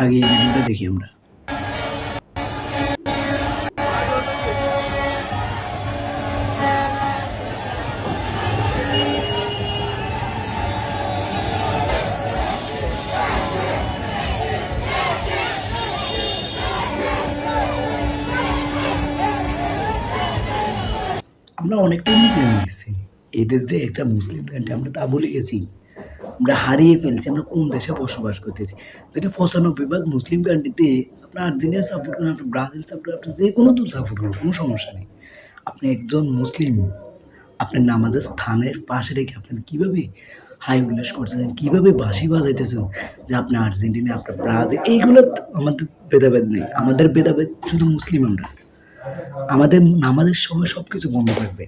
আগে এই ভিডিওটা দেখি আমরা। আমরা অনেকটাই নিচে নেমে গেছি। এদের যে একটা মুসলিম কান্ট্রি আমরা তা ভুলে গেছি। আমরা হারিয়ে ফেলছি আমরা কোন দেশে বসবাস করতেছি। যেটা ৯৫% মুসলিম কান্ট্রিতে আপনার আর্জেন্টিনা সাপোর্ট করেন, আপনি ব্রাজিল সাপোর্ট করেন, আপনি যে কোনো দল সাপোর্ট করুন, কোনো সমস্যা নেই। আপনি একজন মুসলিম, আপনার নামাজের স্থানের পাশে রেখে আপনারা কীভাবে হাই উল্লাস করতেছেন, কীভাবে বাঁশি বাজাইতেছেন যে আপনি আর্জেন্টিনা, আপনার ব্রাজিল, এইগুলো আমাদের ভেদাভেদ নেই। আমাদের ভেদাভেদ শুধু মুসলিম আমরা। আমাদের নামাজের সময় সব কিছু বন্ধ থাকবে।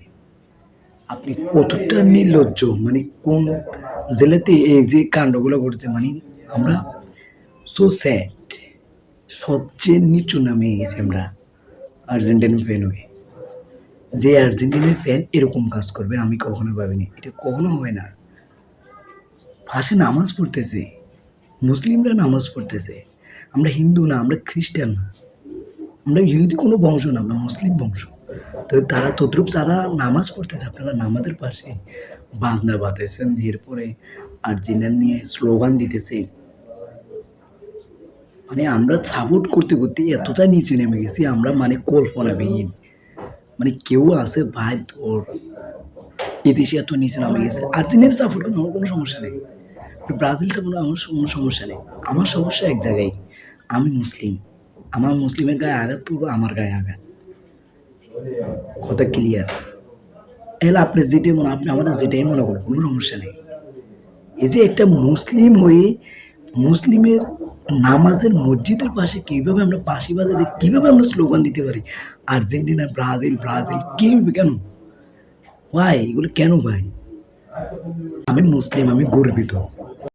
আপনি কতটা নির্লজ্জ, মানে কোন জেলাতে এই যে কাণ্ডগুলো ঘটেছে, মানে আমরা সো স্যাড, সবচেয়ে নিচু নামে গেছি আমরা আর্জেন্টিনা ফ্যান হয়ে। যে আর্জেন্টিনার ফ্যান এরকম কাজ করবে আমি কখনো ভাবিনি। এটা কখনো হয় না। পাশে নামাজ পড়তেছে, মুসলিমরা নামাজ পড়তেছে। আমরা হিন্দু না, আমরা খ্রিস্টান না, আমরা ইহুদি কোনো বংশ না, আমরা মুসলিম বংশ। তো তারা তদ্রুপ তারা নামাজ পড়তেছে, আপনারা নামাজের পাশে বাজনা বাজাইছেন, এরপরে আর্জেন্টিনা নিয়ে স্লোগান দিতেছে। মানে আমরা সাপোর্ট করতে করতে এতটা নিচে নেমে গেছি আমরা, মানে কল্পনাবিহীন। মানে কেউ আছে ভাই তোর এদেশে এত নিচে নামে গেছে। আর্জেন্টিনা সাপোর্ট করলে আমার কোনো সমস্যা নেই, ব্রাজিল সাপোর্ট আমার কোনো সমস্যা নেই। আমার সমস্যা এক জায়গায়, আমি মুসলিম, আমার মুসলিমের গায়ে আঘাত পড়বো, আমার গায়ে আঘাত। কথা ক্লিয়ার? এহলে আপনি যেটাই মনে, আপনি আমাদের যেটাই মনে করেন, কোনো সমস্যা নেই। এই যে একটা মুসলিম হয়ে মুসলিমের নামাজের মসজিদের পাশে কীভাবে আমরা বাঁশি বাজাতে, কীভাবে আমরা স্লোগান দিতে পারি আর্জেন্টিনা ব্রাজিল ব্রাজিল, কীভাবে, কেন, ভাই এগুলো কেন ভাই? আমি মুসলিম, আমি গর্বিত।